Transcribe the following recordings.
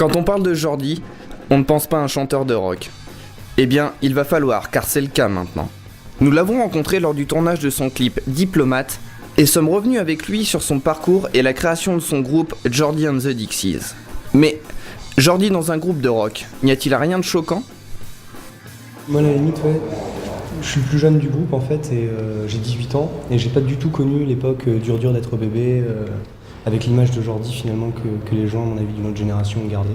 Quand on parle de Jordi, on ne pense pas à un chanteur de rock. Eh bien, il va falloir, car c'est le cas maintenant. Nous l'avons rencontré lors du tournage de son clip Diplomate et sommes revenus avec lui sur son parcours et la création de son groupe Jordi and the Dixies. Mais Jordi dans un groupe de rock, n'y a-t-il rien de choquant ? Moi, à la limite, ouais. Je suis le plus jeune du groupe en fait et j'ai 18 ans et j'ai pas du tout connu l'époque dur d'être bébé avec l'image de Jordi finalement que les gens à mon avis d'une autre génération ont gardé.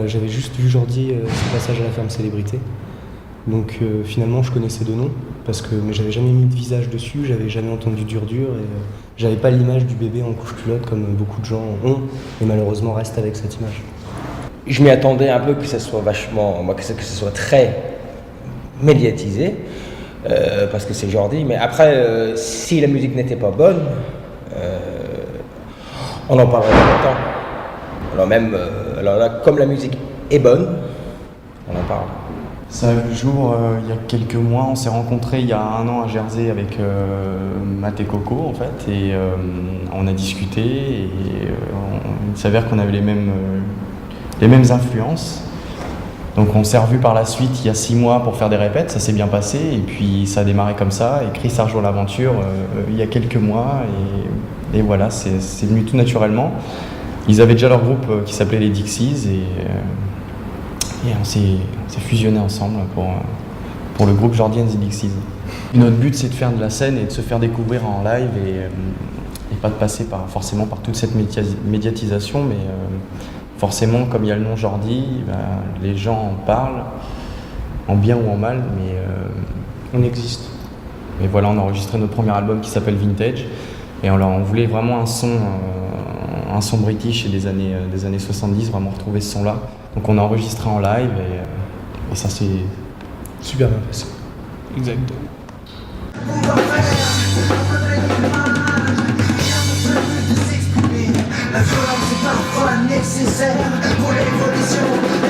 J'avais juste vu Jordi son passage à la ferme Célébrité, donc finalement je connaissais de nom mais j'avais jamais mis de visage dessus, j'avais jamais entendu dur et j'avais pas l'image du bébé en couche culotte comme beaucoup de gens ont et malheureusement restent avec cette image. Je m'y attendais un peu que ça soit que ça soit très médiatisé parce que c'est Jordi, mais après si la musique n'était pas bonne on en parlerait longtemps. Alors là comme la musique est bonne on en parle. Ça a vu le jour il y a quelques mois, on s'est rencontrés il y a 1 an à Jersey avec Matt et Coco en fait et on a discuté et il s'avère qu'on avait les mêmes influences. Donc on s'est revus par la suite il y a 6 mois pour faire des répètes, ça s'est bien passé et puis ça a démarré comme ça et Chris a rejoint l'aventure il y a quelques mois et voilà, c'est venu tout naturellement. Ils avaient déjà leur groupe qui s'appelait les Dixies et on s'est fusionnés ensemble pour le groupe Jordi and the Dixies. Notre but c'est de faire de la scène et de se faire découvrir en live et pas de passer forcément par toute cette médiatisation mais forcément, comme il y a le nom Jordi, les gens en parlent, en bien ou en mal, mais On existe. Et voilà, on a enregistré notre premier album qui s'appelle Vintage, et on voulait vraiment un son british et des années 70, vraiment retrouver ce son-là. Donc on a enregistré en live et ça s'est Super bien passé. Exactement. La violence est parfois nécessaire pour l'évolution des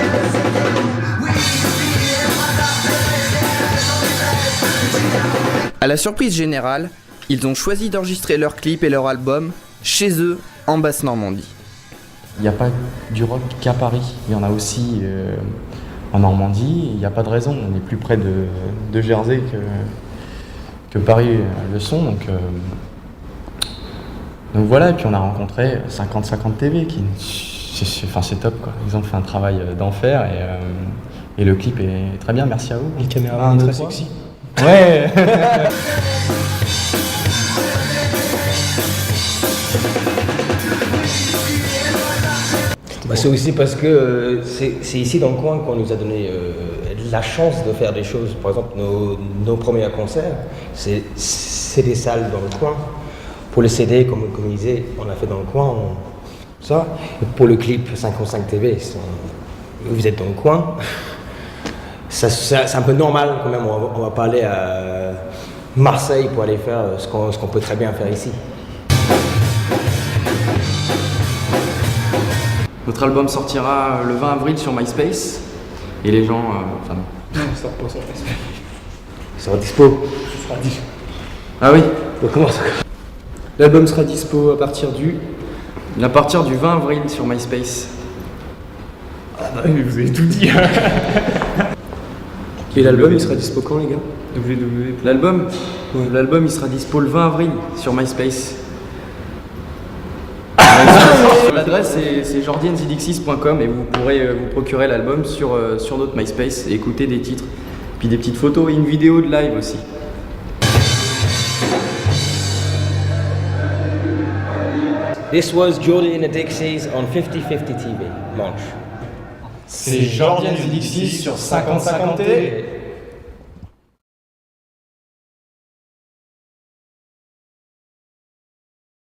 À la surprise générale, ils ont choisi d'enregistrer leur clip et leur album chez eux, en Basse-Normandie. Il n'y a pas du rock qu'à Paris, il y en a aussi en Normandie, il n'y a pas de raison, on est plus près de Jersey que Paris le sont, donc voilà, et puis on a rencontré 50-50 TV, c'est top quoi, ils ont fait un travail d'enfer et le clip est très bien, merci à vous. Les caméras très sexy. Ouais. C'est aussi parce que c'est ici dans le coin qu'on nous a donné la chance de faire des choses. Par exemple, nos premiers concerts, c'est des salles dans le coin. Pour le CD, comme il disait, on l'a fait dans le coin, ça. Et pour le clip 55 TV, vous êtes dans le coin. C'est un peu normal quand même, on va pas aller à Marseille pour aller faire ce qu'on peut très bien faire ici. Notre album sortira le 20 avril sur MySpace et les gens... Non, ça sort pas sur Facebook. Ça sera dispo. Ah oui, Comment ça? L'album sera dispo à partir du 20 avril sur MySpace. Ah mais vous avez tout dit. Et l'album il sera dispo quand les gars? L'album il sera dispo le 20 avril sur MySpace. L'adresse c'est jordiandthedixies.com et vous pourrez vous procurer l'album sur notre MySpace et écouter des titres, puis des petites photos et une vidéo de live aussi. This was Jordi and the Dixies on 50/50 TV, launch. C'est Jordi and the Dixies sur 50/50 TV.